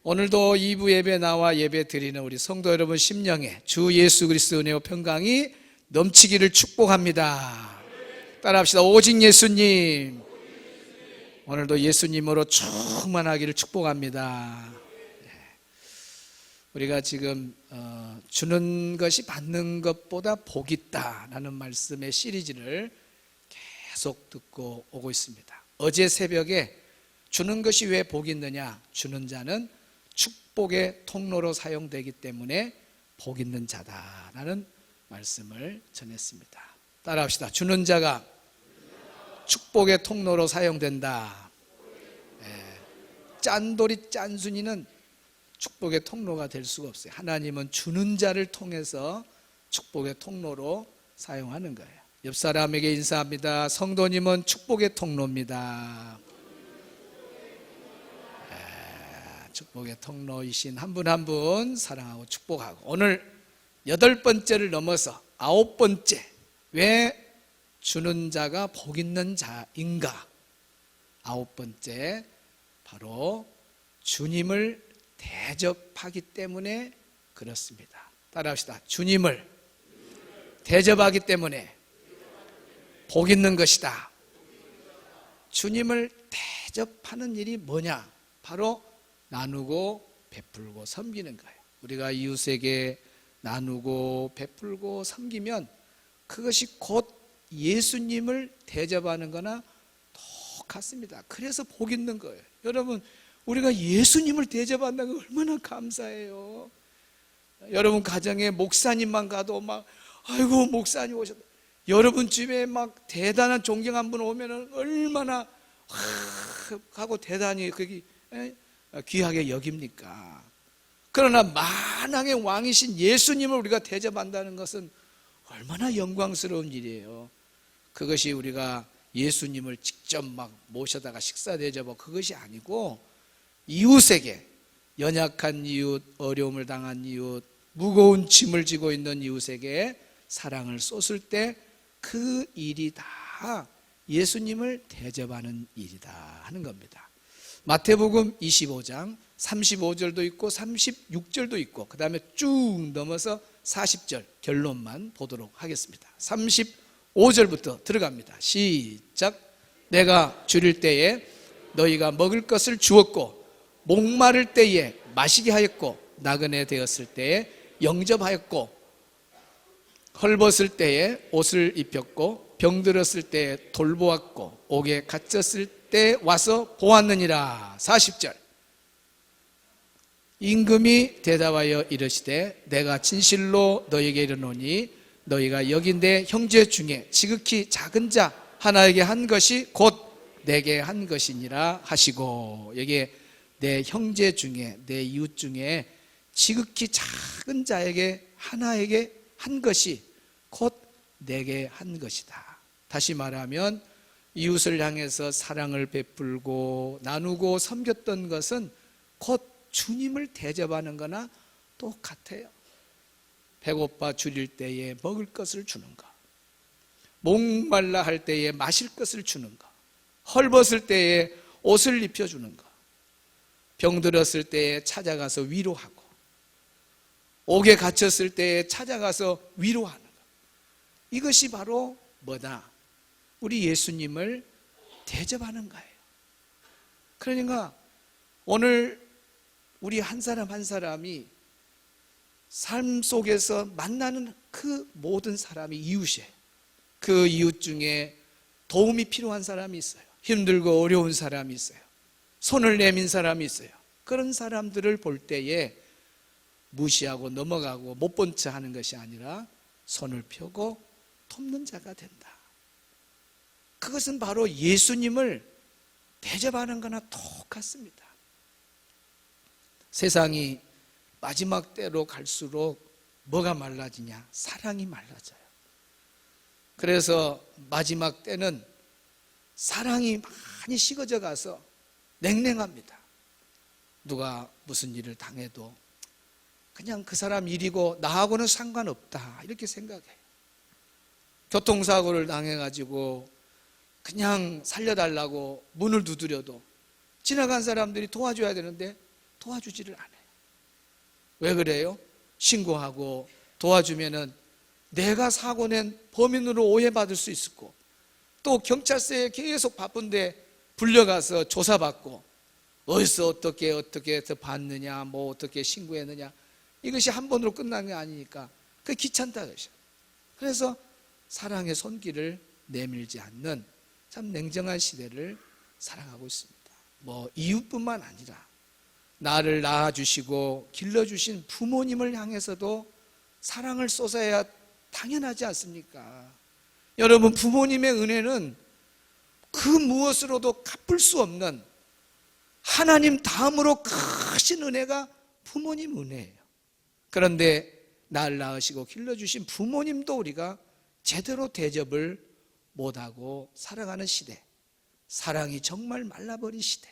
오늘도 2부 예배 나와 예배 드리는 우리 성도 여러분 심령에 주 예수 그리스도 은혜와 평강이 넘치기를 축복합니다. 따라합시다. 오직 예수님. 오늘도 예수님으로 충만하기를 축복합니다. 우리가 지금 주는 것이 받는 것보다 복이 있다라는 말씀의 시리즈를 계속 듣고 오고 있습니다. 어제 새벽에 주는 것이 왜 복이 있느냐? 주는 자는 축복의 통로로 사용되기 때문에 복 있는 자다라는 말씀을 전했습니다. 따라합시다. 주는 자가 축복의 통로로 사용된다. 짠돌이 짠순이는 축복의 통로가 될 수가 없어요. 하나님은 주는 자를 통해서 축복의 통로로 사용하는 거예요. 옆 사람에게 인사합니다. 성도님은 축복의 통로입니다. 축복의 통로이신 한 분 한 분 사랑하고 축복하고, 오늘 8번째를 넘어서 9번째, 왜 주는 자가 복 있는 자인가? 9번째, 바로 주님을 대접하기 때문에 그렇습니다. 따라합시다. 주님을 대접하기 때문에 복 있는 것이다. 주님을 대접하는 일이 뭐냐? 바로 나누고 베풀고 섬기는 거예요. 우리가 이웃에게 나누고 베풀고 섬기면 그것이 곧 예수님을 대접하는 거나 똑같습니다. 그래서 복 있는 거예요. 여러분, 우리가 예수님을 대접한다는 거 얼마나 감사해요. 여러분 가정에 목사님만 가도 막 아이고 목사님 오셨다. 여러분 집에 막 대단한 존경한 분 오면은 얼마나 하고 대단히 그게 귀하게 여깁니까? 그러나 만왕의 왕이신 예수님을 우리가 대접한다는 것은 얼마나 영광스러운 일이에요. 그것이 우리가 예수님을 직접 막 모셔다가 식사 대접하고 그것이 아니고, 이웃에게, 연약한 이웃, 어려움을 당한 이웃, 무거운 짐을 지고 있는 이웃에게 사랑을 쏟을 때 그 일이 다 예수님을 대접하는 일이다 하는 겁니다. 마태복음 25장 35절도 있고 36절도 있고, 그 다음에 쭉 넘어서 40절 결론만 보도록 하겠습니다. 35절부터 들어갑니다. 시작. 내가 줄일 때에 너희가 먹을 것을 주었고, 목마를 때에 마시게 하였고, 나그네 되었을 때에 영접하였고, 헐벗을 때에 옷을 입혔고, 병들었을 때에 돌보았고, 옥에 갇혔을 때 와서 보았느니라. 40절. 임금이 대답하여 이르시되 내가 진실로 너희에게 이르노니 너희가 여기 내 형제 중에 지극히 작은 자 하나에게 한 것이 곧 내게 한 것이니라 하시고, 여기에 내 형제 중에, 내 이웃 중에 지극히 작은 자에게 하나에게 한 것이 곧 내게 한 것이다. 다시 말하면 이웃을 향해서 사랑을 베풀고 나누고 섬겼던 것은 곧 주님을 대접하는 거나 똑같아요. 배고파 줄일 때에 먹을 것을 주는 것, 목말라 할 때에 마실 것을 주는 것, 헐벗을 때에 옷을 입혀주는 것, 병들었을 때에 찾아가서 위로하고, 옥에 갇혔을 때에 찾아가서 위로하는 것, 이것이 바로 뭐다? 우리 예수님을 대접하는 거예요. 그러니까 오늘 우리 한 사람 한 사람이 삶 속에서 만나는 그 모든 사람이 이웃이에요. 그 이웃 중에 도움이 필요한 사람이 있어요. 힘들고 어려운 사람이 있어요. 손을 내민 사람이 있어요. 그런 사람들을 볼 때에 무시하고 넘어가고 못 본 척 하는 것이 아니라 손을 펴고 돕는 자가 된다. 그것은 바로 예수님을 대접하는 거나 똑같습니다. 세상이 마지막 때로 갈수록 뭐가 말라지냐? 사랑이 말라져요. 그래서 마지막 때는 사랑이 많이 식어져 가서 냉랭합니다. 누가 무슨 일을 당해도 그냥 그 사람 일이고 나하고는 상관없다 이렇게 생각해요. 교통사고를 당해가지고 그냥 살려달라고 문을 두드려도 지나간 사람들이 도와줘야 되는데 도와주지를 않아요. 왜 그래요? 신고하고 도와주면은 내가 사고 낸 범인으로 오해받을 수 있었고, 또 경찰서에 계속 바쁜데 불려가서 조사받고 어디서 어떻게 해서 봤느냐, 뭐 어떻게 신고했느냐, 이것이 한 번으로 끝나는 게 아니니까 그게 귀찮다 그러죠. 그래서 사랑의 손길을 내밀지 않는 참 냉정한 시대를 살아가고 있습니다. 뭐 이웃뿐만 아니라 나를 낳아주시고 길러주신 부모님을 향해서도 사랑을 쏟아야 당연하지 않습니까? 여러분, 부모님의 은혜는 그 무엇으로도 갚을 수 없는 하나님 다음으로 크신 은혜가 부모님 은혜예요. 그런데 날 낳으시고 길러주신 부모님도 우리가 제대로 대접을 못하고 살아가는 시대, 사랑이 정말 말라버린 시대.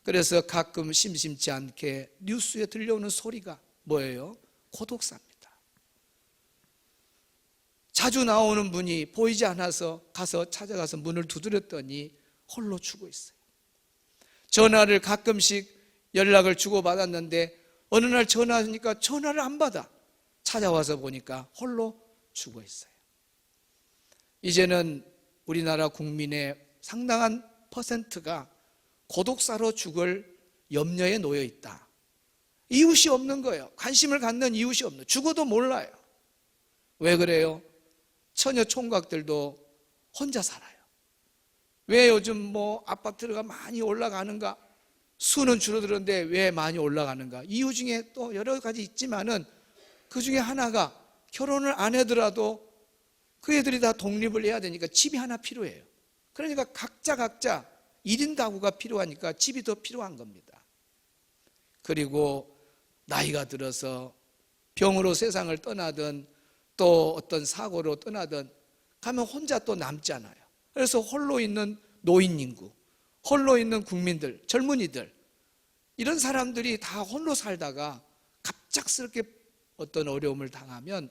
그래서 가끔 심심치 않게 뉴스에 들려오는 소리가 뭐예요? 고독사입니다. 자주 나오는 분이 보이지 않아서 찾아가서 문을 두드렸더니 홀로 죽어 있어요. 전화를 가끔씩 연락을 주고받았는데 어느 날 전화하니까 전화를 안 받아. 찾아와서 보니까 홀로 죽어 있어요. 이제는 우리나라 국민의 상당한 퍼센트가 고독사로 죽을 염려에 놓여 있다. 이웃이 없는 거예요. 관심을 갖는 이웃이 없는, 죽어도 몰라요. 왜 그래요? 처녀 총각들도 혼자 살아요. 왜 요즘 뭐 아파트가 많이 올라가는가? 수는 줄어들었는데 왜 많이 올라가는가? 이유 중에 또 여러 가지 있지만은 그 중에 하나가 결혼을 안 하더라도 그 애들이 다 독립을 해야 되니까 집이 하나 필요해요. 그러니까 각자 1인 가구가 필요하니까 집이 더 필요한 겁니다. 그리고 나이가 들어서 병으로 세상을 떠나든 또 어떤 사고로 떠나든 가면 혼자 또 남잖아요. 그래서 홀로 있는 노인 인구, 홀로 있는 국민들, 젊은이들, 이런 사람들이 다 홀로 살다가 갑작스럽게 어떤 어려움을 당하면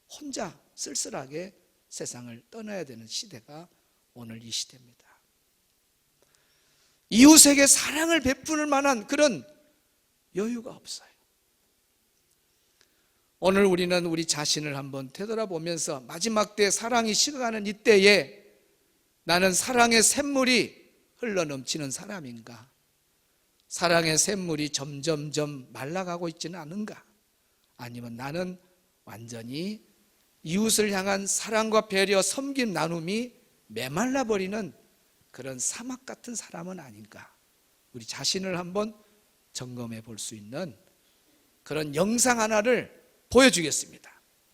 혼자 쓸쓸하게 세상을 떠나야 되는 시대가 오늘 이 시대입니다. 이웃에게 사랑을 베풀 만한 그런 여유가 없어요. 오늘 우리는 우리 자신을 한번 되돌아보면서 마지막 때 사랑이 식어가는 이때에 나는 사랑의 샘물이 흘러넘치는 사람인가? 사랑의 샘물이 점점점 말라가고 있지는 않은가? 아니면 나는 완전히 이웃을 향한 사랑과 배려, 섬김, 나눔이 메말라버리는 그런 사막 같은 사람은 아닌가? 우리 자신을 한번 점검해 볼 수 있는 그런 영상 하나를 보여주겠습니다.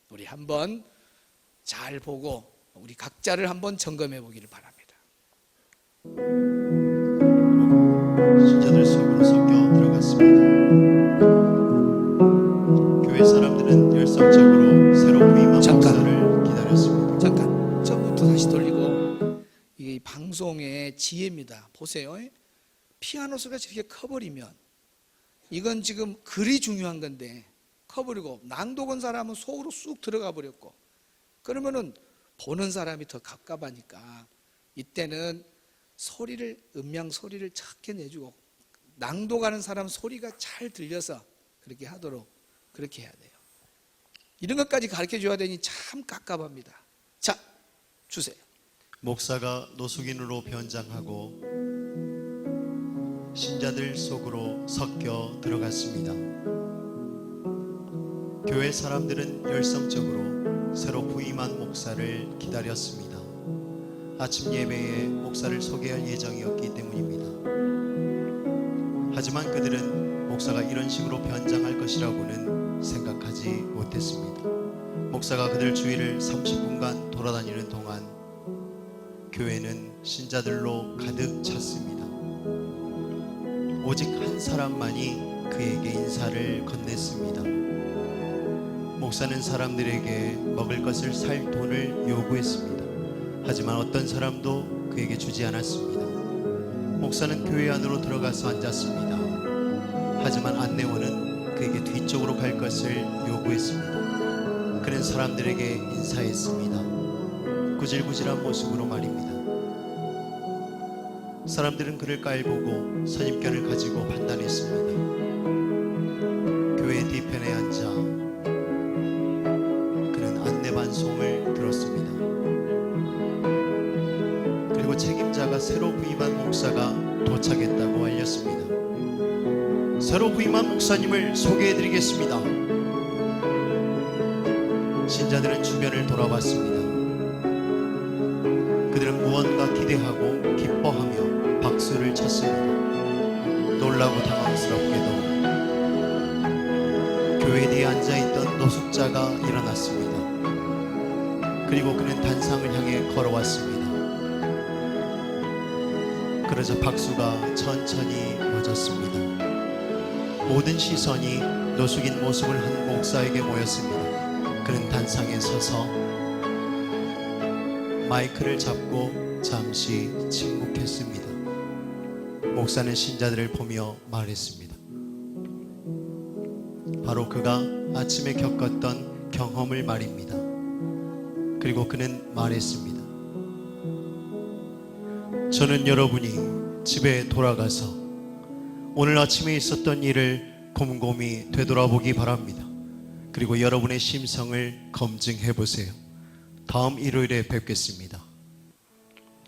우리 한번 잘 보고 우리 각자를 한번 점검해 보기를 바랍니다. 신자들 속으로 섞여 들어갔습니다. 교회 사람들은 열성적으로 새로 부임한 목사를 기다렸습니다. 잠깐 처음부터 다시 돌리고, 이 방송의 지혜입니다. 보세요. 피아노 소리가 저렇게 커버리면 이건 지금 글이 중요한 건데 커버리고, 낭독한 사람은 속으로 쑥 들어가 버렸고, 그러면은 보는 사람이 더 갑갑하니까 이때는 소리를, 음량 소리를 작게 내주고 낭독하는 사람 소리가 잘 들려서 그렇게 하도록 그렇게 해야 돼요. 이런 것까지 가르쳐 줘야 되니 참 깝깝합니다. 자, 주세요. 목사가 노숙인으로 변장하고 신자들 속으로 섞여 들어갔습니다. 교회 사람들은 열성적으로 새로 부임한 목사를 기다렸습니다. 아침 예배에 목사를 소개할 예정이었기 때문입니다. 하지만 그들은 목사가 이런 식으로 변장할 것이라고는 생각하지 못했습니다. 목사가 그들 주위를 30분간 돌아다니는 동안 교회는 신자들로 가득 찼습니다. 오직 한 사람만이 그에게 인사를 건넸습니다. 목사는 사람들에게 먹을 것을 살 돈을 요구했습니다. 하지만 어떤 사람도 그에게 주지 않았습니다. 목사는 교회 안으로 들어가서 앉았습니다. 하지만 안내원은 그에게 뒤쪽으로 갈 것을 요구했습니다. 그는 사람들에게 인사했습니다. 구질구질한 모습으로 말입니다. 사람들은 그를 깔보고 선입견을 가지고 판단했습니다. 교회 뒤편에 앉아 그는 안내반송을 들었습니다. 그리고 책임자가 새로 부임한 목사가 도착했다고 알렸습니다. 새로 부임한 목사님을 소개해드리겠습니다. 신자들은 주변을 돌아봤습니다. 그들은 무언가 기대하고 기뻐하며 박수를 쳤습니다. 놀라고 당황스럽게도 교회 뒤에 앉아있던 노숙자가 일어났습니다. 그리고 그는 단상을 향해 걸어왔습니다. 그러자 박수가 천천히 멎었습니다. 모든 시선이 노숙인 모습을 한 목사에게 모였습니다. 그는 단상에 서서 마이크를 잡고 잠시 침묵했습니다. 목사는 신자들을 보며 말했습니다. 바로 그가 아침에 겪었던 경험을 말입니다. 그리고 그는 말했습니다. 저는 여러분이 집에 돌아가서 오늘 아침에 있었던 일을 곰곰이 되돌아보기 바랍니다. 그리고 여러분의 심성을 검증해 보세요. 다음 일요일에 뵙겠습니다.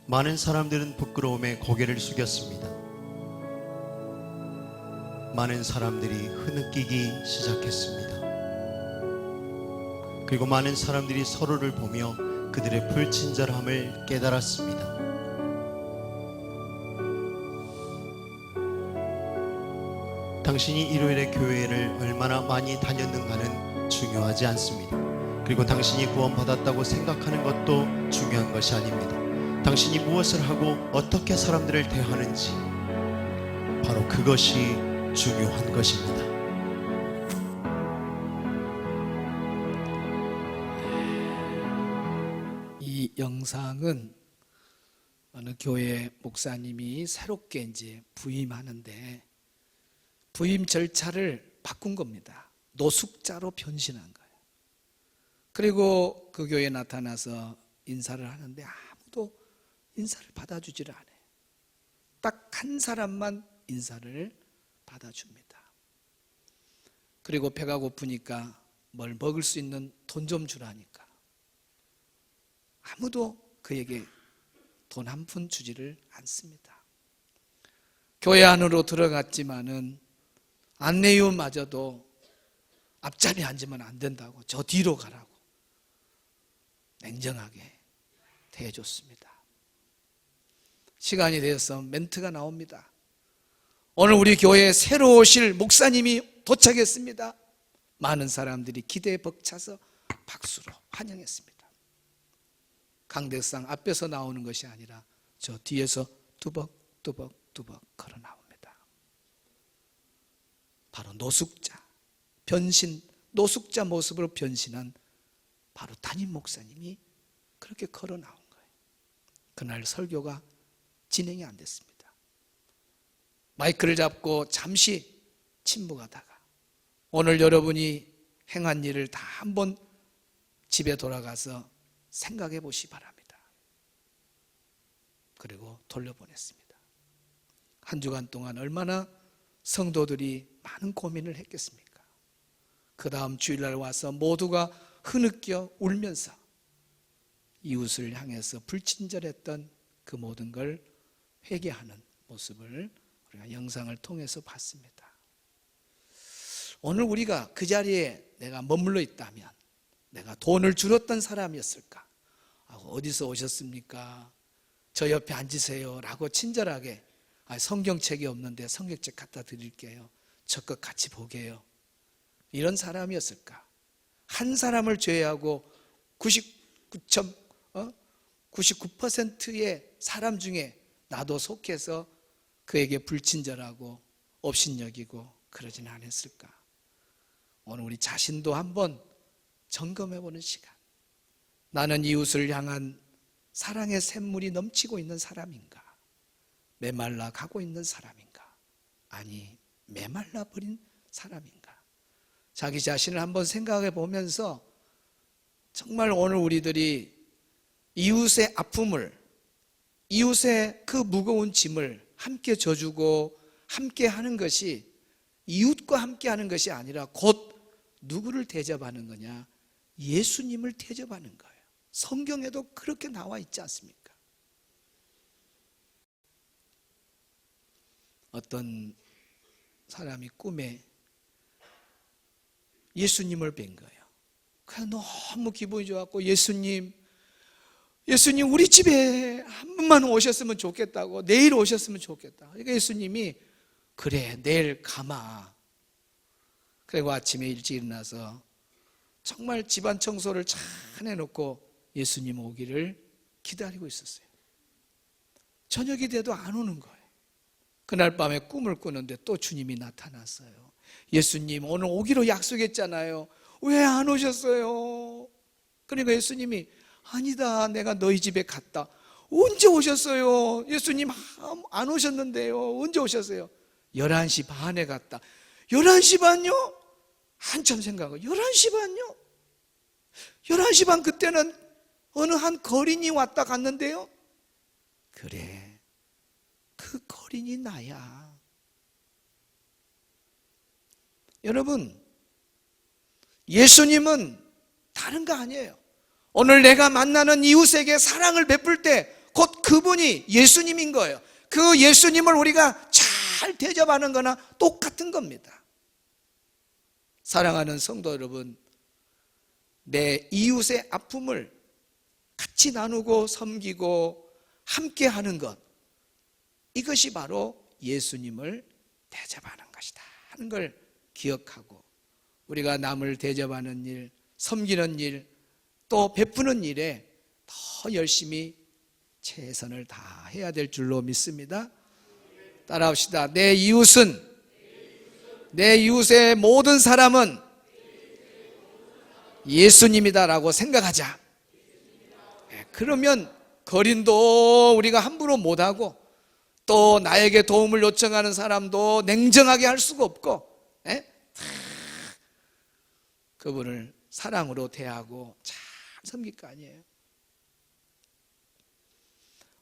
많은 사람들은 부끄러움에 고개를 숙였습니다. 많은 사람들이 흐느끼기 시작했습니다. 그리고 많은 사람들이 서로를 보며 그들의 불친절함을 깨달았습니다. 당신이 일요일에 교회를 얼마나 많이 다녔는가는 중요하지 않습니다. 그리고 당신이 구원받았다고 생각하는 것도 중요한 것이 아닙니다. 당신이 무엇을 하고 어떻게 사람들을 대하는지, 바로 그것이 중요한 것입니다. 이 영상은 어느 교회 목사님이 새롭게 이제 부임하는데 부임 절차를 바꾼 겁니다. 노숙자로 변신한 거예요. 그리고 그 교회에 나타나서 인사를 하는데 아무도 인사를 받아주지를 않아요. 딱 한 사람만 인사를 받아줍니다. 그리고 배가 고프니까 뭘 먹을 수 있는 돈 좀 주라니까 아무도 그에게 돈 한 푼 주지를 않습니다. 교회 안으로 들어갔지만은 안내위원마저도 앞자리에 앉으면 안 된다고 저 뒤로 가라고 냉정하게 대해줬습니다. 시간이 되어서 멘트가 나옵니다. 오늘 우리 교회에 새로 오실 목사님이 도착했습니다. 많은 사람들이 기대에 벅차서 박수로 환영했습니다. 강대상 앞에서 나오는 것이 아니라 저 뒤에서 뚜벅뚜벅뚜벅 걸어 나옵니다. 바로 노숙자, 변신, 노숙자 모습으로 변신한 바로 담임 목사님이 그렇게 걸어 나온 거예요. 그날 설교가 진행이 안 됐습니다. 마이크를 잡고 잠시 침묵하다가 오늘 여러분이 행한 일을 다 한번 집에 돌아가서 생각해 보시기 바랍니다. 그리고 돌려보냈습니다. 한 주간 동안 얼마나 성도들이 많은 고민을 했겠습니까? 그 다음 주일날 와서 모두가 흐느껴 울면서 이웃을 향해서 불친절했던 그 모든 걸 회개하는 모습을 우리가 영상을 통해서 봤습니다. 오늘 우리가 그 자리에 내가 머물러 있다면 내가 돈을 줄었던 사람이었을까? 어디서 오셨습니까? 저 옆에 앉으세요 라고 친절하게 성경책이 없는데 성경책 갖다 드릴게요. 저 것 같이 보게요. 이런 사람이었을까? 한 사람을 제외하고 99.99%의 사람 중에 나도 속해서 그에게 불친절하고 업신여기고 그러진 않았을까? 오늘 우리 자신도 한번 점검해보는 시간. 나는 이웃을 향한 사랑의 샘물이 넘치고 있는 사람인가? 메말라 가고 있는 사람인가? 아니, 메말라 버린 사람인가? 자기 자신을 한번 생각해 보면서 정말 오늘 우리들이 이웃의 아픔을 이웃의 그 무거운 짐을 함께 져주고 함께 하는 것이 이웃과 함께 하는 것이 아니라 곧 누구를 대접하는 거냐? 예수님을 대접하는 거예요. 성경에도 그렇게 나와 있지 않습니까? 어떤 사람이 꿈에 예수님을 뵌 거예요. 그냥 너무 기분이 좋았고, 예수님 우리 집에 한 번만 오셨으면 좋겠다고, 내일 오셨으면 좋겠다. 그러니까 예수님이 그래, 내일 가마. 그리고 아침에 일찍 일어나서 정말 집안 청소를 잘 해놓고 예수님 오기를 기다리고 있었어요. 저녁이 돼도 안 오는 거예요. 그날 밤에 꿈을 꾸는데 또 주님이 나타났어요. 예수님 오늘 오기로 약속했잖아요. 왜 안 오셨어요? 그러니까 예수님이 아니다, 내가 너희 집에 갔다. 언제 오셨어요? 예수님 안 오셨는데요. 언제 오셨어요? 11시 반에 갔다. 11시 반요? 한참 생각하고 11시 반요? 11시 반 그때는 어느 한 거린이 왔다 갔는데요. 그래, 그 거린이 나야. 여러분, 예수님은 다른 거 아니에요. 오늘 내가 만나는 이웃에게 사랑을 베풀 때 곧 그분이 예수님인 거예요. 그 예수님을 우리가 잘 대접하는 거나 똑같은 겁니다. 사랑하는 성도 여러분, 내 이웃의 아픔을 같이 나누고 섬기고 함께 하는 것, 이것이 바로 예수님을 대접하는 것이다 하는 걸 기억하고, 우리가 남을 대접하는 일, 섬기는 일, 또 베푸는 일에 더 열심히 최선을 다해야 될 줄로 믿습니다. 따라합시다. 내 이웃의 모든 사람은 예수님이다라고 생각하자. 그러면 거린도 우리가 함부로 못하고, 또 나에게 도움을 요청하는 사람도 냉정하게 할 수가 없고, 그분을 사랑으로 대하고 잘 섬길 거 아니에요.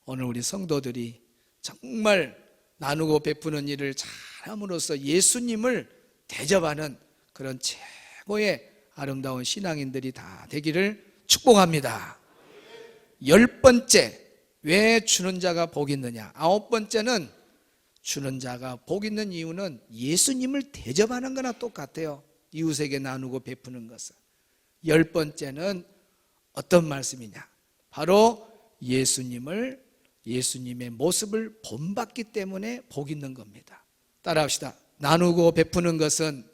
오늘 우리 성도들이 정말 나누고 베푸는 일을 잘함으로써 예수님을 대접하는 그런 최고의 아름다운 신앙인들이 다 되기를 축복합니다. 10번째, 왜 주는 자가 복 있느냐? 9번째는 주는 자가 복 있는 이유는 예수님을 대접하는 거나 똑같아요. 이웃에게 나누고 베푸는 것은. 10번째는 어떤 말씀이냐? 바로 예수님의 모습을 본받기 때문에 복 있는 겁니다. 따라합시다. 나누고 베푸는 것은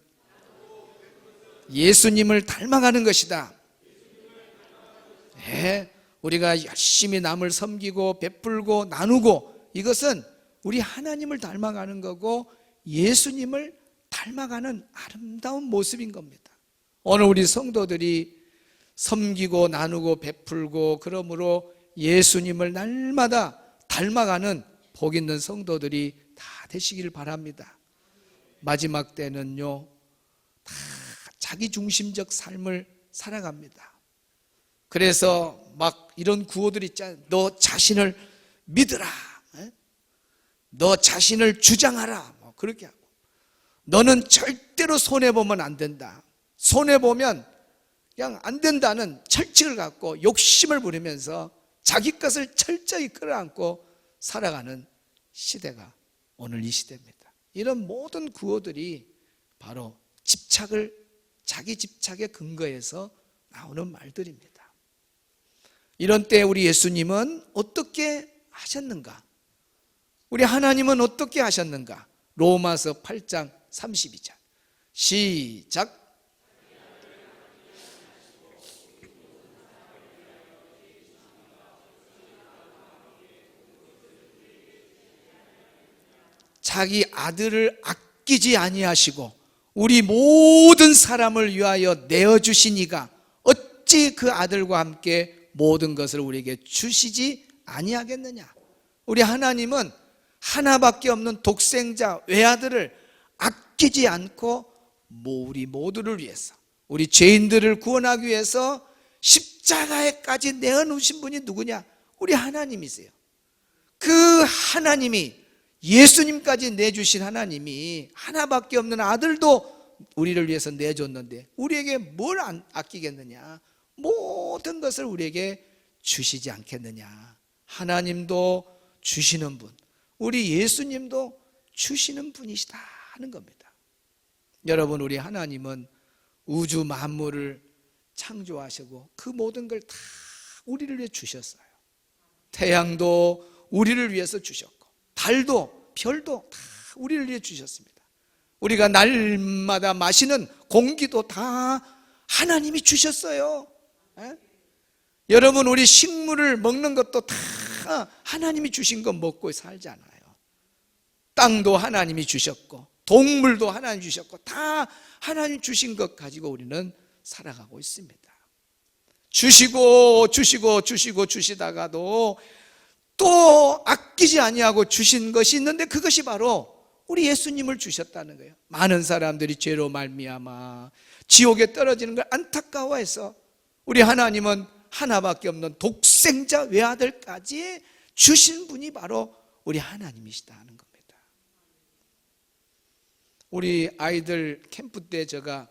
예수님을 닮아가는 것이다. 우리가 열심히 남을 섬기고 베풀고 나누고, 이것은 우리 하나님을 닮아가는 거고 예수님을 닮아가는 아름다운 모습인 겁니다. 오늘 우리 성도들이 섬기고 나누고 베풀고, 그러므로 예수님을 날마다 닮아가는 복 있는 성도들이 다 되시길 바랍니다. 마지막 때는요, 다 자기중심적 삶을 살아갑니다. 그래서 막 이런 구호들 있잖아요. 너 자신을 믿으라, 너 자신을 주장하라, 뭐 그렇게 하고, 너는 절대로 손해보면 안 된다, 손해보면 그냥 안 된다는 철칙을 갖고 욕심을 부리면서 자기 것을 철저히 끌어안고 살아가는 시대가 오늘 이 시대입니다. 이런 모든 구호들이 바로 자기 집착의 근거에서 나오는 말들입니다. 이런 때 우리 예수님은 어떻게 하셨는가? 우리 하나님은 어떻게 하셨는가? 로마서 8장 32절 시작. 자기 아들을 아끼지 아니하시고 우리 모든 사람을 위하여 내어주신 이가 어찌 그 아들과 함께 모든 것을 우리에게 주시지 아니하겠느냐? 우리 하나님은 하나밖에 없는 독생자 외아들을 아끼지 않고 우리 모두를 위해서, 우리 죄인들을 구원하기 위해서 십자가에까지 내어놓으신 분이 누구냐? 우리 하나님이세요. 그 하나님이, 예수님까지 내주신 하나님이 하나밖에 없는 아들도 우리를 위해서 내줬는데 우리에게 뭘 아끼겠느냐? 모든 것을 우리에게 주시지 않겠느냐? 하나님도 주시는 분, 우리 예수님도 주시는 분이시다 하는 겁니다. 여러분, 우리 하나님은 우주 만물을 창조하시고 그 모든 걸 다 우리를 위해 주셨어요. 태양도 우리를 위해서 주셨고, 달도 별도 다 우리를 위해 주셨습니다. 우리가 날마다 마시는 공기도 다 하나님이 주셨어요. 에? 여러분, 우리 식물을 먹는 것도 다 하나님이 주신 거 먹고 살잖아요. 땅도 하나님이 주셨고, 동물도 하나님 주셨고, 다 하나님 주신 것 가지고 우리는 살아가고 있습니다. 주시고 주시고 주시고 주시다가도 또 아끼지 아니하고 주신 것이 있는데, 그것이 바로 우리 예수님을 주셨다는 거예요. 많은 사람들이 죄로 말미암아 지옥에 떨어지는 걸 안타까워해서 우리 하나님은 하나밖에 없는 독생자 외아들까지 주신 분이 바로 우리 하나님이시다 하는 겁니다. 우리 아이들 캠프 때 제가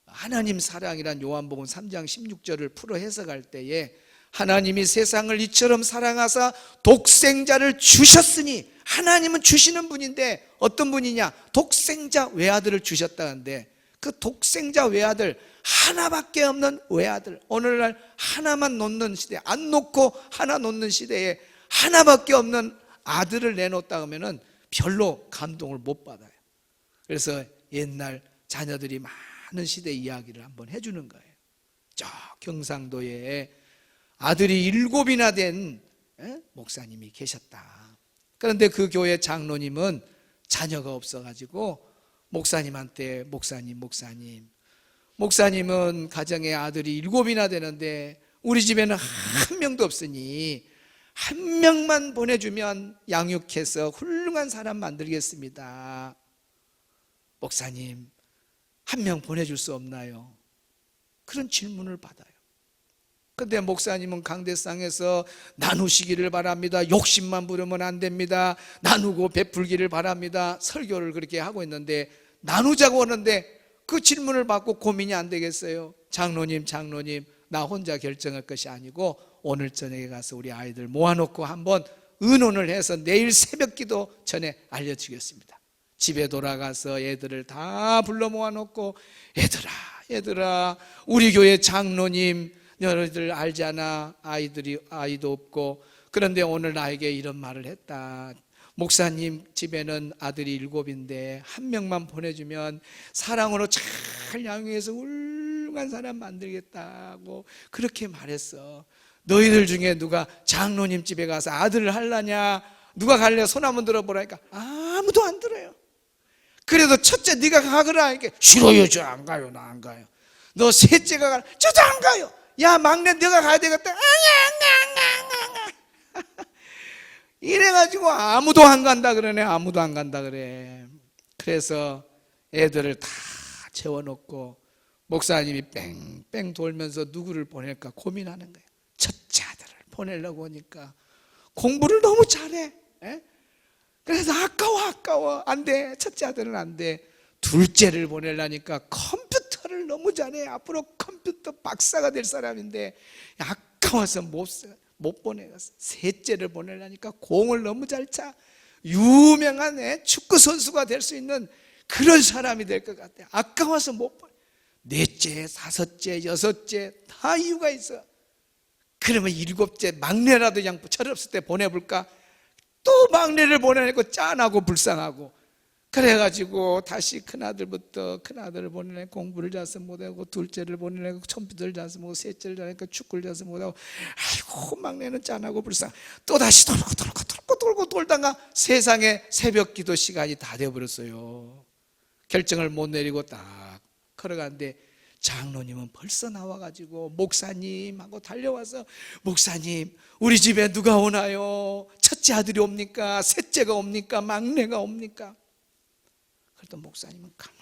하나님 사랑이란 요한복음 3장 16절을 풀어 해석할 때에, 하나님이 세상을 이처럼 사랑하사 독생자를 주셨으니, 하나님은 주시는 분인데 어떤 분이냐? 독생자 외아들을 주셨다는데, 그 독생자 외아들, 하나밖에 없는 외아들, 오늘날 하나만 놓는 시대, 안 놓고 하나 놓는 시대에 하나밖에 없는 아들을 내놓았다 하면은 별로 감동을 못 받아요. 그래서 옛날 자녀들이 많은 시대 이야기를 한번 해주는 거예요. 저 경상도에 아들이 7이나 된 목사님이 계셨다. 그런데 그 교회 장로님은 자녀가 없어가지고 목사님한테 목사님은 가정에 아들이 7이나 되는데 우리 집에는 한 명도 없으니 한 명만 보내주면 양육해서 훌륭한 사람 만들겠습니다. 목사님, 한 명 보내줄 수 없나요? 그런 질문을 받아요. 근데 목사님은 강대상에서 나누시기를 바랍니다. 욕심만 부르면 안 됩니다. 나누고 베풀기를 바랍니다. 설교를 그렇게 하고 있는데, 나누자고 하는데 그 질문을 받고 고민이 안 되겠어요? 장로님, 나 혼자 결정할 것이 아니고 오늘 저녁에 가서 우리 아이들 모아놓고 한번 의논을 해서 내일 새벽기도 전에 알려주겠습니다. 집에 돌아가서 애들을 다 불러 모아놓고, 얘들아, 우리 교회 장로님, 너희들 알잖아. 아이도 없고, 그런데 오늘 나에게 이런 말을 했다. 목사님 집에는 아들이 7인데 한 명만 보내주면 사랑으로 잘 양육해서 훌륭한 사람 만들겠다고 그렇게 말했어. 너희들 중에 누가 장로님 집에 가서 아들을 하려냐? 누가 갈래? 손 한번 들어보라니까 아무도 안 들어요. 그래도 첫째 네가 가거라 하니까 싫어요, 저 안 가요, 나 안 가요. 너 셋째가 가라, 저도 안 가요. 야, 막내 네가 가야 되겠다. 이래가지고 아무도 안 간다 그러네. 아무도 안 간다 그래. 그래서 애들을 다 채워놓고 목사님이 뺑뺑 돌면서 누구를 보낼까 고민하는 거예요. 첫째 아들을 보내려고 하니까 공부를 너무 잘해. 그래서 아까워. 안 돼. 첫째 아들은 안 돼. 둘째를 보내려니까 컴퓨터를 너무 잘해. 앞으로 컴퓨터 박사가 될 사람인데 아까워서 못 보내갔어. 셋째를 보내려니까 공을 너무 잘 차. 유명한 축구 선수가 될 수 있는 그런 사람이 될 것 같아. 아까워서 못 보내. 넷째, 다섯째, 여섯째 다 이유가 있어. 그러면 7째 막내라도 그냥 철없을 때 보내볼까? 또 막내를 보내고 짠하고 불쌍하고, 그래가지고 다시 큰아들을 보내고 공부를 잘해서 못하고, 둘째를 보내고 컴퓨터를 잘해서 못하고, 셋째를 잘하니까 축구를 잘해서 못하고, 아이고 막내는 짠하고 불쌍. 또 다시 돌고 돌다가 세상에 새벽기도 시간이 다 되어버렸어요. 결정을 못 내리고 딱 걸어가는데 장로님은 벌써 나와가지고 목사님 하고 달려와서, 목사님 우리 집에 누가 오나요? 첫째 아들이 옵니까? 셋째가 옵니까? 막내가 옵니까? 그랬더니 목사님은 가만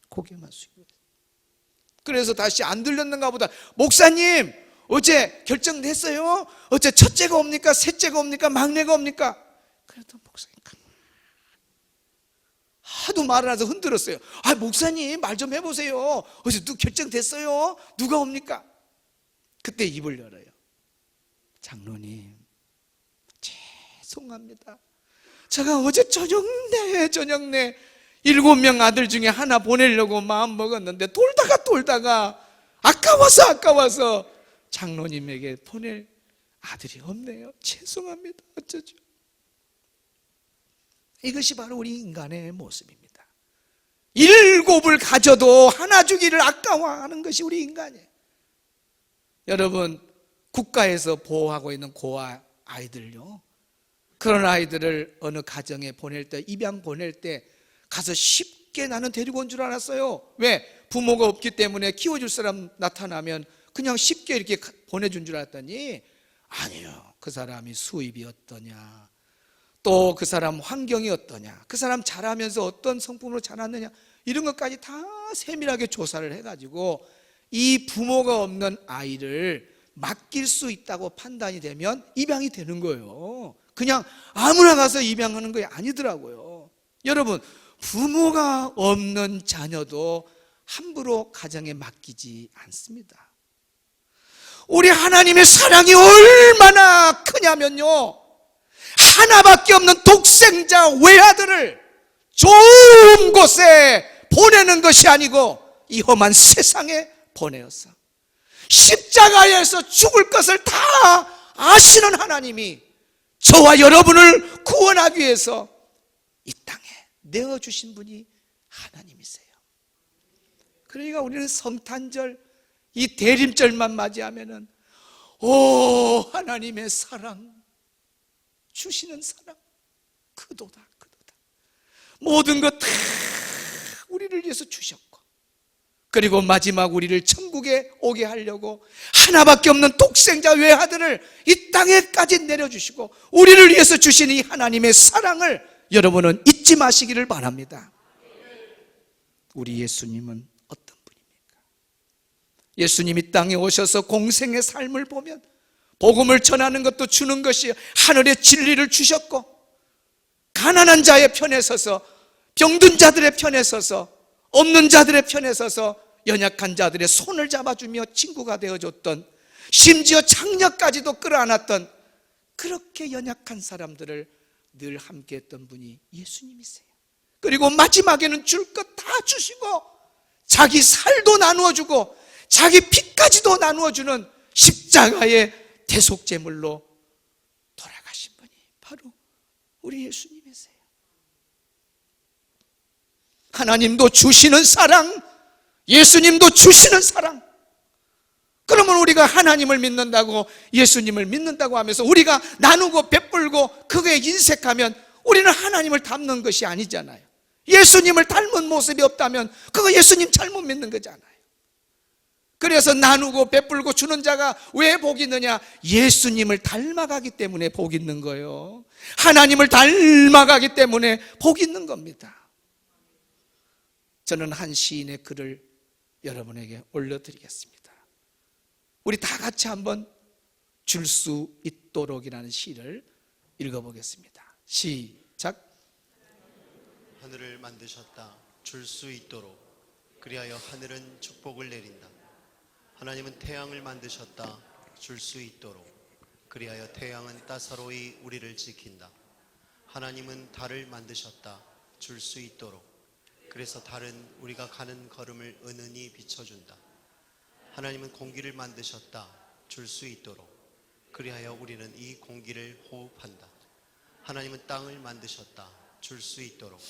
고개만 숙이고, 그래서 다시 안 들렸는가 보다. 목사님 어제 결정됐어요? 어째 첫째가 옵니까? 셋째가 옵니까? 막내가 옵니까? 그래도 목사님 하도 말을 해서 흔들었어요. 목사님 말 좀 해보세요. 어제 결정됐어요? 누가 옵니까? 그때 입을 열어요. 장로님, 죄송합니다. 제가 어제 저녁 내 7명 아들 중에 하나 보내려고 마음 먹었는데 돌다가 아까워서 장로님에게 보낼 아들이 없네요. 죄송합니다. 어쩌죠? 이것이 바로 우리 인간의 모습입니다. 7을 가져도 하나 주기를 아까워하는 것이 우리 인간이에요. 여러분, 국가에서 보호하고 있는 고아 아이들요, 그런 아이들을 어느 가정에 보낼 때, 입양 보낼 때 가서 쉽게 나는 데리고 온 줄 알았어요. 왜? 부모가 없기 때문에 키워줄 사람 나타나면 그냥 쉽게 이렇게 보내준 줄 알았더니 아니요, 그 사람이 수입이 어떠냐, 또 그 사람 환경이 어떠냐, 그 사람 자라면서 어떤 성품으로 자랐느냐, 이런 것까지 다 세밀하게 조사를 해가지고 이 부모가 없는 아이를 맡길 수 있다고 판단이 되면 입양이 되는 거예요. 그냥 아무나 가서 입양하는 게 아니더라고요. 여러분, 부모가 없는 자녀도 함부로 가정에 맡기지 않습니다. 우리 하나님의 사랑이 얼마나 크냐면요, 하나밖에 없는 독생자 외아들을 좋은 곳에 보내는 것이 아니고 이 험한 세상에 보내어서 십자가에서 죽을 것을 다 아시는 하나님이 저와 여러분을 구원하기 위해서 이 땅에 내어주신 분이 하나님이세요. 그러니까 우리는 성탄절, 이 대림절만 맞이하면은 오, 하나님의 사랑, 주시는 사랑 그도다. 모든 것 다 우리를 위해서 주셨고, 그리고 마지막 우리를 천국에 오게 하려고 하나밖에 없는 독생자 외아들을 이 땅에까지 내려주시고 우리를 위해서 주신 이 하나님의 사랑을 여러분은 잊지 마시기를 바랍니다. 우리 예수님은 어떤 분입니까? 예수님이 땅에 오셔서 공생의 삶을 보면 복음을 전하는 것도 주는 것이 하늘의 진리를 주셨고, 가난한 자의 편에 서서, 병든 자들의 편에 서서, 없는 자들의 편에 서서 연약한 자들의 손을 잡아주며 친구가 되어줬던, 심지어 장녀까지도 끌어안았던, 그렇게 연약한 사람들을 늘 함께했던 분이 예수님이세요. 그리고 마지막에는 줄 것 다 주시고 자기 살도 나누어주고 자기 피까지도 나누어주는 십자가의 대속제물로 돌아가신 분이 바로 우리 예수님이세요. 하나님도 주시는 사랑, 예수님도 주시는 사랑. 그러면 우리가 하나님을 믿는다고, 예수님을 믿는다고 하면서 우리가 나누고 베풀고 그거에 인색하면 우리는 하나님을 닮는 것이 아니잖아요. 예수님을 닮은 모습이 없다면 그거 예수님 잘못 믿는 거잖아요. 그래서 나누고 베풀고 주는 자가 왜 복이 있느냐? 예수님을 닮아가기 때문에 복이 있는 거예요. 하나님을 닮아가기 때문에 복이 있는 겁니다. 저는 한 시인의 글을 여러분에게 올려드리겠습니다. 우리 다 같이 한번 줄 수 있도록이라는 시를 읽어보겠습니다. 시작. 하늘을 만드셨다 줄 수 있도록, 그리하여 하늘은 축복을 내린다. 하나님은 태양을 만드셨다 줄 수 있도록, 그리하여 태양은 따사로이 우리를 지킨다. 하나님은 달을 만드셨다 줄 수 있도록, 그래서 달은 우리가 가는 걸음을 은은히 비춰준다. 하나님은 공기를 만드셨다 줄 수 있도록, 그리하여 우리는 이 공기를 호흡한다. 하나님은 땅을 만드셨다 줄 수 있도록,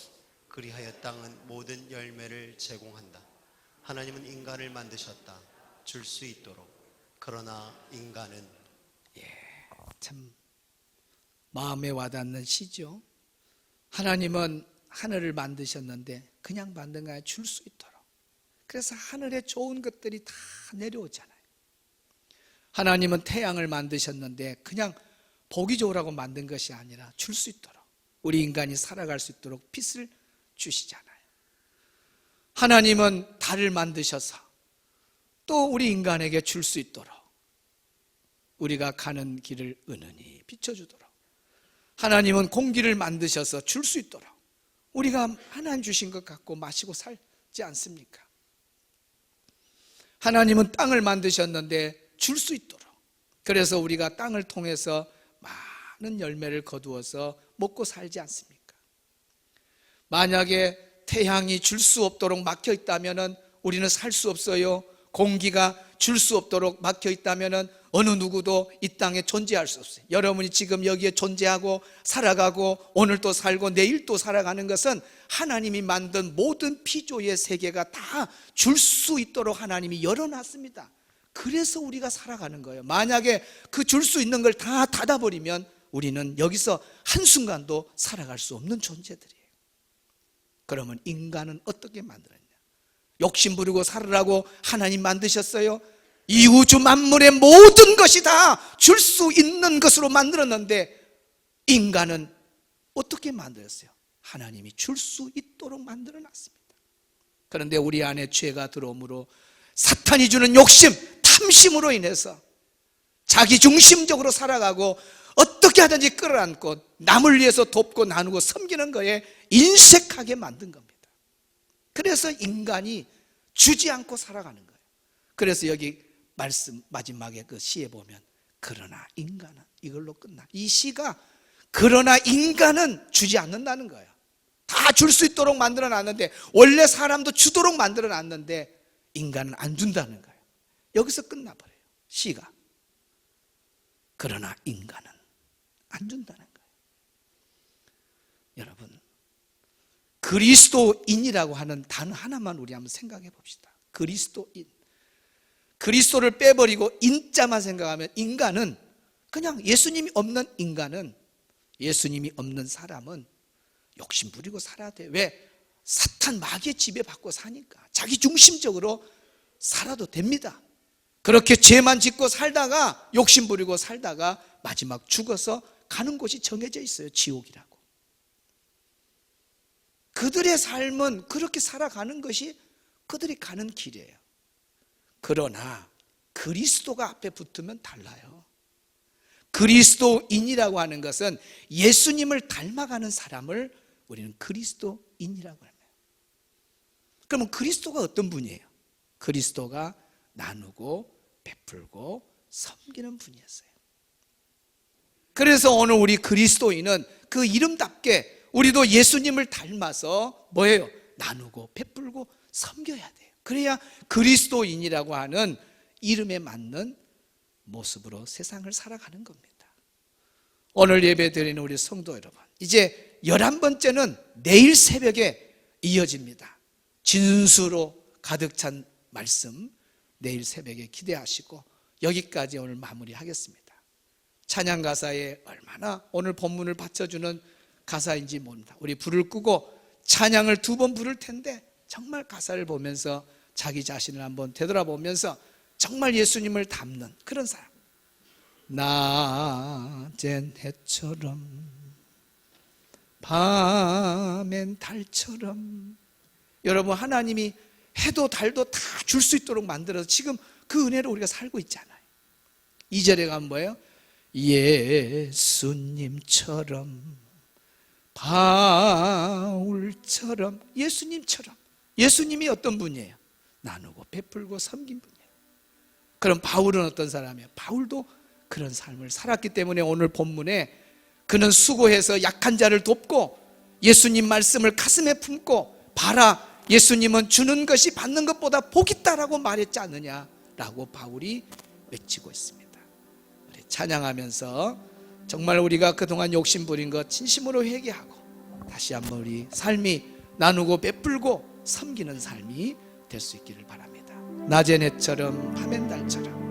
그리하여 땅은 모든 열매를 제공한다. 하나님은 인간을 만드셨다 줄 수 있도록, 그러나 인간은 참 마음에 와닿는 시죠. 하나님은 하늘을 만드셨는데 그냥 만든 거 아니라 줄 수 있도록. 그래서 하늘에 좋은 것들이 다 내려오잖아요. 하나님은 태양을 만드셨는데 그냥 보기 좋으라고 만든 것이 아니라 줄 수 있도록, 우리 인간이 살아갈 수 있도록 빛을 주시잖아요. 하나님은 달을 만드셔서 또 우리 인간에게 줄 수 있도록, 우리가 가는 길을 은은히 비춰주도록, 하나님은 공기를 만드셔서 줄 수 있도록 우리가 하나님 주신 것 갖고 마시고 살지 않습니까? 하나님은 땅을 만드셨는데 줄 수 있도록, 그래서 우리가 땅을 통해서 많은 열매를 거두어서 먹고 살지 않습니까? 만약에 태양이 줄 수 없도록 막혀 있다면 우리는 살 수 없어요. 공기가 줄 수 없도록 막혀 있다면 어느 누구도 이 땅에 존재할 수 없어요. 여러분이 지금 여기에 존재하고 살아가고 오늘도 살고 내일도 살아가는 것은 하나님이 만든 모든 피조의 세계가 다 줄 수 있도록 하나님이 열어놨습니다. 그래서 우리가 살아가는 거예요. 만약에 그 줄 수 있는 걸 다 닫아버리면 우리는 여기서 한순간도 살아갈 수 없는 존재들이에요. 그러면 인간은 어떻게 만들었냐? 욕심 부리고 살으라고 하나님 만드셨어요. 이 우주 만물의 모든 것이 다 줄 수 있는 것으로 만들었는데 인간은 어떻게 만들었어요? 하나님이 줄 수 있도록 만들어놨습니다. 그런데 우리 안에 죄가 들어오므로 사탄이 주는 욕심, 탐심으로 인해서 자기중심적으로 살아가고 어떻게 하든지 끌어안고 남을 위해서 돕고 나누고 섬기는 거에 인색하게 만든 겁니다. 그래서 인간이 주지 않고 살아가는 거예요. 그래서 여기 말씀 마지막에 그 시에 보면 그러나 인간은, 이걸로 끝나. 이 시가 그러나 인간은 주지 않는다는 거예요. 다 줄 수 있도록 만들어 놨는데, 원래 사람도 주도록 만들어 놨는데 인간은 안 준다는 거예요. 여기서 끝나버려요, 시가. 그러나 인간은 안 준다는 거예요. 여러분, 그리스도인이라고 하는 단어 하나만 우리 한번 생각해 봅시다. 그리스도인. 그리스도를 빼버리고 인자만 생각하면 인간은, 그냥 예수님이 없는 인간은, 예수님이 없는 사람은 욕심 부리고 살아야 돼. 왜? 사탄 마귀의 지배받고 사니까. 자기 중심적으로 살아도 됩니다. 그렇게 죄만 짓고 살다가, 욕심 부리고 살다가 마지막 죽어서 가는 곳이 정해져 있어요. 지옥이라고. 그들의 삶은 그렇게 살아가는 것이 그들이 가는 길이에요. 그러나 그리스도가 앞에 붙으면 달라요. 그리스도인이라고 하는 것은 예수님을 닮아가는 사람을 우리는 그리스도인이라고 합니다. 그러면 그리스도가 어떤 분이에요? 그리스도가 나누고 베풀고 섬기는 분이었어요. 그래서 오늘 우리 그리스도인은 그 이름답게 우리도 예수님을 닮아서 뭐예요? 나누고 베풀고 섬겨야 돼요. 그래야 그리스도인이라고 하는 이름에 맞는 모습으로 세상을 살아가는 겁니다. 오늘 예배 드리는 우리 성도 여러분, 이제 11번째는 내일 새벽에 이어집니다. 진수로 가득 찬 말씀 내일 새벽에 기대하시고 여기까지 오늘 마무리하겠습니다. 찬양 가사에 얼마나 오늘 본문을 받쳐주는 가사인지 모릅니다. 우리 불을 끄고 찬양을 2번 부를 텐데 정말 가사를 보면서 자기 자신을 한번 되돌아보면서 정말 예수님을 닮는 그런 사람. 낮엔 해처럼 밤엔 달처럼. 여러분, 하나님이 해도 달도 다 줄 수 있도록 만들어서 지금 그 은혜로 우리가 살고 있잖아요. 2절에 가면 뭐예요? 예수님처럼 바울처럼. 예수님처럼. 예수님이 어떤 분이에요? 나누고 베풀고 섬긴 분이에요. 그럼 바울은 어떤 사람이에요? 바울도 그런 삶을 살았기 때문에 오늘 본문에 그는 수고해서 약한 자를 돕고 예수님 말씀을 가슴에 품고 봐라, 예수님은 주는 것이 받는 것보다 복이 있다라고 말했지 않느냐라고 바울이 외치고 있습니다. 우리 찬양하면서 정말 우리가 그동안 욕심 부린 것 진심으로 회개하고 다시 한번 우리 삶이 나누고 베풀고 섬기는 삶이 될 수 있기를 바랍니다. 낮엔 해처럼 밤엔 달처럼.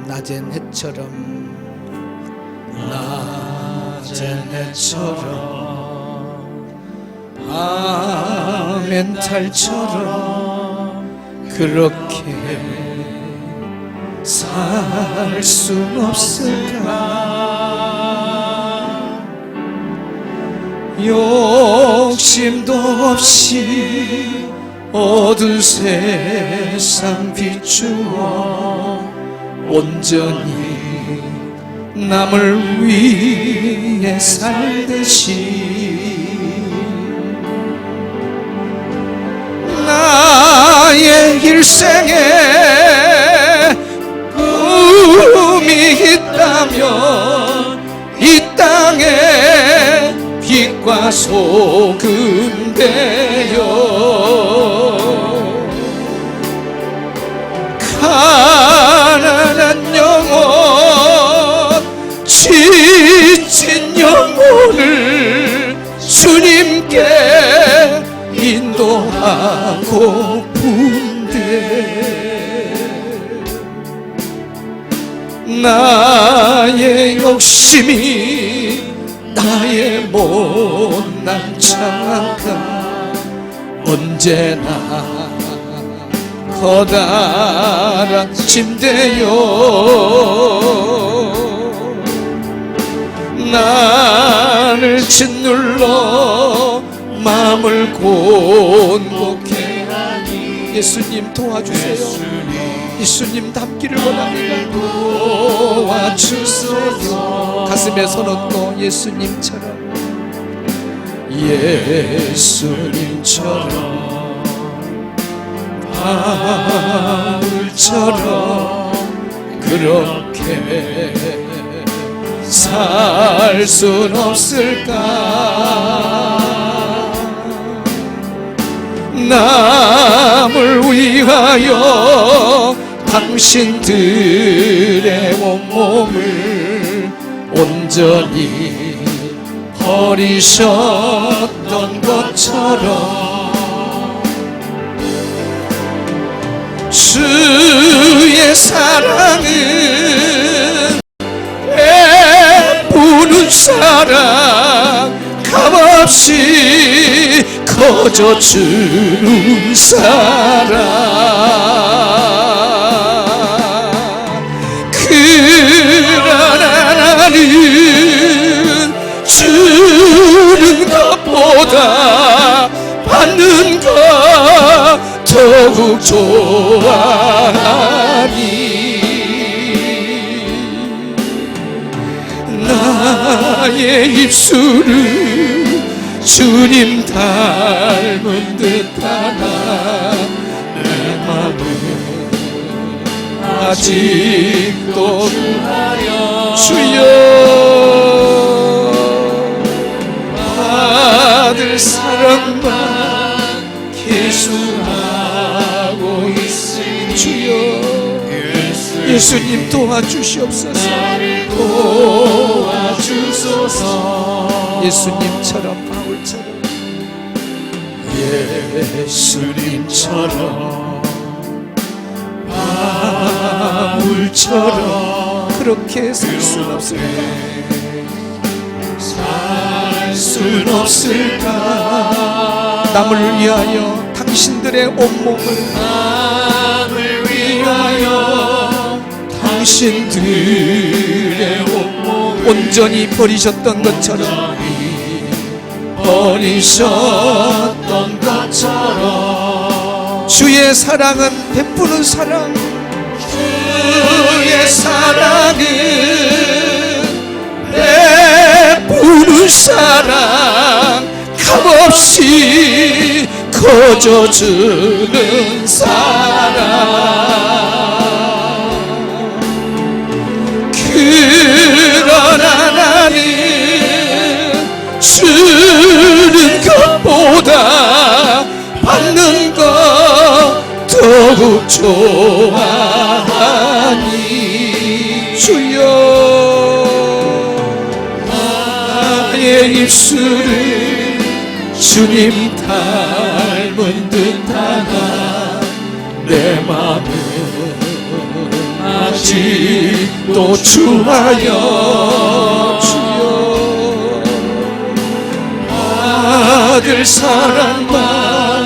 낮엔 해처럼, 낮엔 해처럼 밤엔 달처럼 그렇게 살 순 없을까? 욕심도 없이 어두운 세상 비추어 온전히 남을 위해 살듯이 나의 일생에 꿈이 있다면 이 땅에 빛과 소금 되어 가난한 영혼 지친 영혼을 주님께 인도하고픈데 나의 욕심이 나의 못난 자가 언제나 커다란 침대요 나를 짓눌러 마음을 곤곡해 하니 예수님 도와주세요. 예수님 닮기를 원합니다. 도와주소서. 가슴에 손 얹고 예수님처럼 바울처럼 그렇게 살 순 없을까? 남을 위하여 당신들의 온몸을 온전히 버리셨던 것처럼 주의 사랑은 베푸는 사랑 값없이 커져주는 사랑 그러나 나는 주는 것보다 받는 것 더욱 좋아하니 나의 입술은 주님 닮은 듯하나 내 맘은 아직도 주여 받을 사랑만 계속하고 있으니 주여 예수님 도와주시옵소서. 도와주소서. 예수님처럼 바울처럼 예수님처럼 바울처럼 그렇게 살 순 없을까? 살 순 없을까? 남을 위하여 당신들의 온몸을 남을 위하여 당신들의 온몸을 온전히 버리셨던 것처럼 버리셨던 것처럼 주의 사랑은 베푸는 사랑 주의 사랑은 베푸는 사랑 값없이 커져주는 사랑 그러나 나는 주는 것보다 받는 것 더욱 좋아하니 주여 나의 입술은 주님 닮은 듯하나 내 맘은 아직도 주하여 주여 받을 사랑만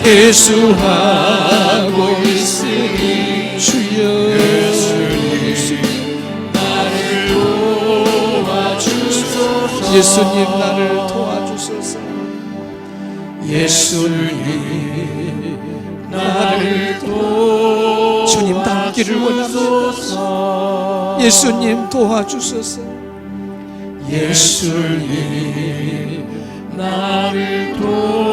계수하고 있으니 주여 나를 도와주소서. 예수님 나를 도와주소서. 예수님 나를 도와주소서. 주님 닮기를 원합니다. 예수님 도와주소서. 예수님 나를 도와주소서.